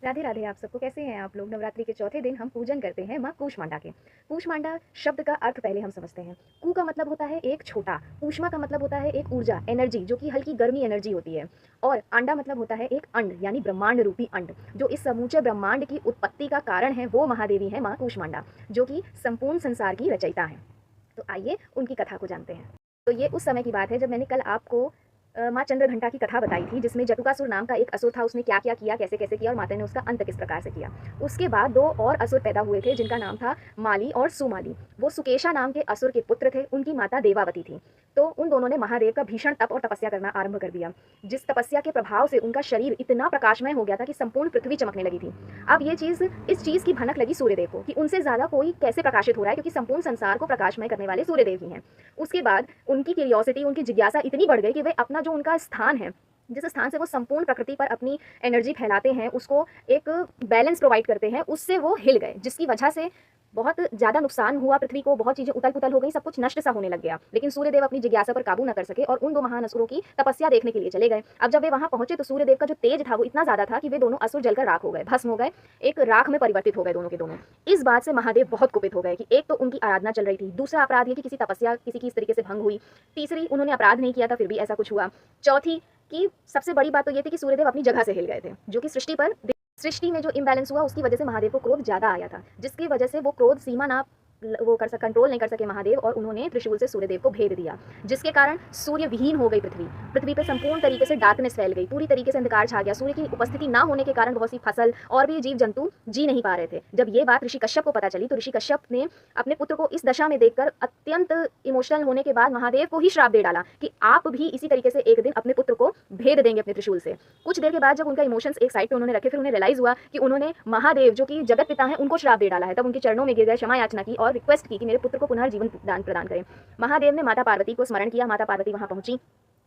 राधे राधे। आप सबको कैसे हैं आप लोग। नवरात्रि के चौथे दिन हम पूजन करते हैं माँ कूष्मांडा के। कूष्मांडा शब्द का अर्थ पहले हम समझते हैं। कू का मतलब होता है एक छोटा, ऊष्मा का मतलब होता है एक ऊर्जा, एनर्जी, जो कि हल्की गर्मी एनर्जी होती है। और अंडा मतलब होता है एक अंड, यानी ब्रह्मांड रूपी अंड, जो इस समूचे ब्रह्मांड की उत्पत्ति का कारण है। वो महादेवी है माँ कूष्मांडा, जो कि संपूर्ण संसार की रचयिता है। तो आइए उनकी कथा को जानते हैं। तो ये उस समय की बात है जब मैंने कल आपको माँ चंद्रघंटा की कथा बताई थी, जिसमें जटुकासुर नाम का एक असुर था। उसने क्या क्या किया, कैसे कैसे किया, और माता ने उसका अंत किस प्रकार से किया। उसके बाद दो और असुर पैदा हुए थे, जिनका नाम था माली और सुमाली। वो सुकेशा नाम के असुर के पुत्र थे। उनकी माता देवावती थी। तो उन दोनों ने महादेव का भीषण तप और तपस्या करना आरंभ कर दिया, जिस तपस्या के प्रभाव से उनका शरीर इतना प्रकाशमय हो गया था कि संपूर्ण पृथ्वी चमकने लगी थी। अब ये चीज़, इस चीज़ की भनक लगी सूर्यदेव को कि उनसे ज़्यादा कोई कैसे प्रकाशित हो रहा है, क्योंकि संपूर्ण संसार को प्रकाशमय करने वाले सूर्यदेव ही हैं। उसके बाद उनकी क्यूरियोसिटी, उनकी जिज्ञासा इतनी बढ़ गई कि वे अपना जो उनका स्थान है, जिस स्थान से वो संपूर्ण प्रकृति पर अपनी एनर्जी फैलाते हैं, उसको एक बैलेंस प्रोवाइड करते हैं, उससे वो हिल गए, जिसकी वजह से बहुत ज़्यादा नुकसान हुआ पृथ्वी को। बहुत चीज़ें उतल पुतल हो गई, सब कुछ नष्ट सा होने लग गया। लेकिन सूर्यदेव अपनी जिज्ञासा पर काबू न कर सके और उन दो महान असुरों की तपस्या देखने के लिए चले गए। अब जब वे वहां पहुंचे तो सूर्यदेव का जो तेज था वो इतना ज़्यादा था कि वे दोनों असुर जलकर राख हो गए, भस्म हो गए, एक राख में परिवर्तित हो गए दोनों के दोनों। इस बात से महादेव बहुत कुपित हो गए कि एक तो उनकी आराधना चल रही थी, दूसरा अपराध ये कि किसी तपस्या किसी की इस तरीके से भंग हुई, तीसरी उन्होंने अपराध नहीं किया था फिर भी ऐसा कुछ हुआ, चौथी कि सबसे बड़ी बात तो ये थी कि सूर्यदेव अपनी जगह से हिल गए थे, जो कि सृष्टि में जो इम्बैलेंस हुआ उसकी वजह से महादेव को क्रोध ज्यादा आया था, जिसकी वजह से वो क्रोध सीमा ना कंट्रोल नहीं कर सके महादेव, और उन्होंने त्रिशूल से सूर्यदेव को भेद दिया, जिसके कारण सूर्य विहीन हो गई पृथ्वी। पृथ्वी पर संपूर्ण तरीके से डार्कनेस फैल गई, पूरी तरीके से अंधकार छा गया। सूर्य की उपस्थिति ना होने के कारण बहुत सी फसल और भी जीव जंतु जी नहीं पा रहे थे। जब ये बात ऋषि कश्यप को पता चली तो ऋषि कश्यप ने अपने पुत्र को इस दशा में देखकर अत्यंत इमोशनल होने के बाद महादेव को ही श्राप दे डाला कि आप भी इसी तरीके से एक दिन अपने पुत्र को भेद देंगे अपने त्रिशूल से। कुछ देर के बाद जब उनका इमोशंस एक साइड पे उन्होंने रखे, फिर उन्हें रियलाइज हुआ कि उन्होंने महादेव, जो कि जगत पिता हैं, उनको श्राप दे डाला है। तब उनके चरणों में गिर गए, क्षमा याचना की और रिक्वेस्ट की कि मेरे पुत्र को पुनर्जीवन दान प्रदान करें। महादेव ने माता पार्वती को स्मरण किया, माता पार्वती वहां पहुंची।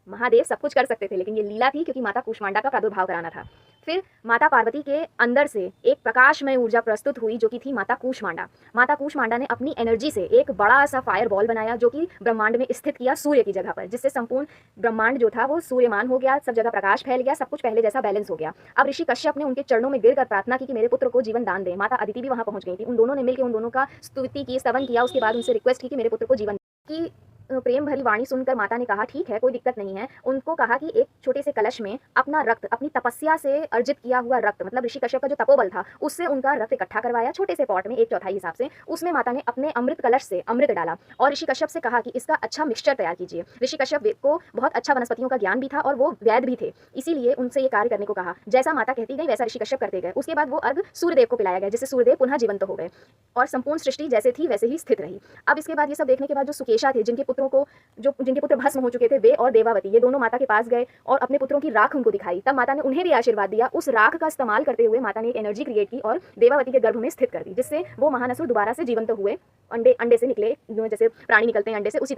महादेव सब कुछ कर सकते थे, लेकिन ये लीला थी क्योंकि माता कूष्मांडा का प्रादुर्भाव कराना था। फिर माता पार्वती के अंदर से एक प्रकाशमय ऊर्जा प्रस्तुत हुई, जो कि थी माता कूष्मांडा। माता कूष्मांडा ने अपनी एनर्जी से एक बड़ा सा फायर बॉल बनाया, जो कि ब्रह्मांड में स्थित किया सूर्य की जगह पर, जिससे संपूर्ण ब्रह्मांड जो था वो सूर्यमान हो गया, सब जगह प्रकाश फैल गया, सब कुछ पहले जैसा बैलेंस हो गया। अब ऋषि कश्यप ने उनके चरणों में गिरकर प्रार्थना की कि मेरे पुत्र को जीवन दान दे। माता अदिति भी वहां पहुंच गई थी। उन दोनों ने मिलकर उन दोनों का स्तुति की, स्तवन किया। उसके बाद उनसे रिक्वेस्ट की कि मेरे पुत्र को जीवन की प्रेम भरी वाणी सुनकर माता ने कहा ठीक है, कोई दिक्कत नहीं है। उनको कहा कि एक छोटे से कलश में अपना रक्त, अपनी तपस्या से अर्जित किया हुआ रक्त, मतलब ऋषि कश्यप का जो तपोबल था, उससे उनका रक्त इकट्ठा करवाया छोटे से पॉट में, 1/4 हिसाब से। उसमें माता ने अपने अमृत कलश से अमृत डाला और ऋषि कश्यप से कहा कि इसका अच्छा मिक्सचर तैयार कीजिए। ऋषि कश्यप को बहुत अच्छा वनस्पतियों का ज्ञान भी था और वो वैद्य भी थे, इसीलिए उनसे ये कार्य करने को कहा। जैसा माता कहती गई वैसा ऋषि कश्यप करते गए। उसके बाद वो अर्घ सूर्यदेव को पिलाया गया, जिससे सूर्यदेव पुनः जीवंत हो गए और संपूर्ण सृष्टि जैसे थी वैसे ही स्थित रही। अब इसके बाद ये सब देखने के बाद जो सुकेशा थे, जिनके पुत्र भस्म हो चुके थे, वे और देवावती, ये दोनों माता के पास गए और अपने पुत्रों की राख उनको दिखाई। तब माता ने उन्हें भी आशीर्वाद दिया। उस राख का इस्तेमाल करते हुए माता ने एक एनर्जी क्रिएट की और देवावती के गर्भ में स्थित कर दी, जिससे वो महानसुर दोबारा से जीवंत हुए, अंडे से निकले, जैसे प्राणी निकलते हैं अंडे से, उसी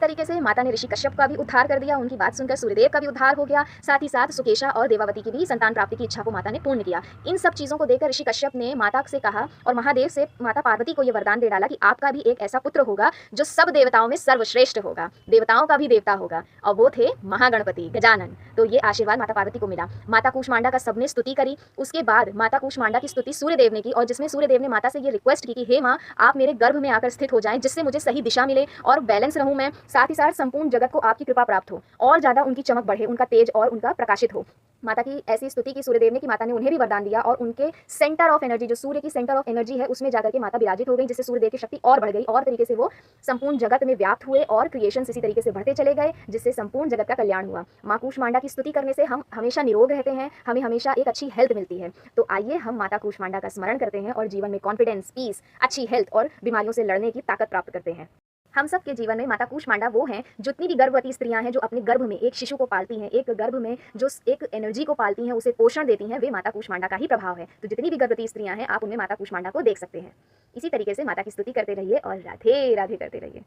तरीके से माता ने ऋषि कश्यप का भी उद्धार कर दिया। उनकी बात सुनकर सूर्यदेव का भी उद्धार हो गया। साथ ही साथ सुकेशा और देवावती की भी संतान प्राप्ति की इच्छा को माता ने पूर्ण किया। इन सब चीज़ों को देखकर ऋषि कश्यप ने माता से कहा और महादेव से माता पार्वती को यह वरदान दे डाला कि आपका भी एक ऐसा पुत्र होगा जो सब देवताओं में सर्वश्रेष्ठ होगा, देवताओं का भी देवता होगा, और वो थे महागणपति गजानन। तो ये आशीर्वाद माता पार्वती को मिला। माता कूष्मांडा का सबने स्तुति करी। उसके बाद माता कूष्मांडा की स्तुति सूर्यदेव ने की, और जिसमें सूर्यदेव ने माता से ये रिक्वेस्ट की कि हे माँ, आप मेरे गर्भ में आकर स्थित हो जाएं, जिससे मुझे सही दिशा मिले और बैलेंस रहूं मैं, साथ ही साथ संपूर्ण जगत को आपकी कृपा प्राप्त हो और ज्यादा उनकी चमक बढ़े, उनका तेज और उनका प्रकाशित हो। माता की ऐसी स्तुति की सूर्यदेव ने कि माता ने उन्हें भी वरदान दिया और उनके सेंटर ऑफ एनर्जी, जो सूर्य की सेंटर ऑफ एनर्जी है, उसमें जाकर के माता विराजित हो गई, जिससे सूर्यदेव की शक्ति और बढ़ गई और तरीके से वो संपूर्ण जगत में व्याप्त हुए और क्रिएशन इसी तरीके से बढ़ते चले गए, जिससे संपूर्ण जगत का कल्याण हुआ। माँ कूष्मांडा की स्तुति करने से हम हमेशा निरोग रहते हैं, हमें हमेशा एक अच्छी हेल्थ मिलती है। तो आइए हम माता कूष्मांडा का स्मरण करते हैं और जीवन में कॉन्फिडेंस, पीस, अच्छी हेल्थ और बीमारियों से लड़ने की ताकत प्राप्त करते हैं। हम सब के जीवन में माता कूष्मांडा वो हैं, जितनी भी गर्भवती स्त्रियां हैं जो अपने गर्भ में एक शिशु को पालती हैं, एक गर्भ में जो एक एनर्जी को पालती हैं, उसे पोषण देती हैं, वे माता कूष्मांडा का ही प्रभाव है। तो जितनी भी गर्भवती स्त्रियां हैं, आप उनमें माता कूष्मांडा को देख सकते हैं। इसी तरीके से माता की स्तुति करते रहिए और राधे राधे करते रहिए।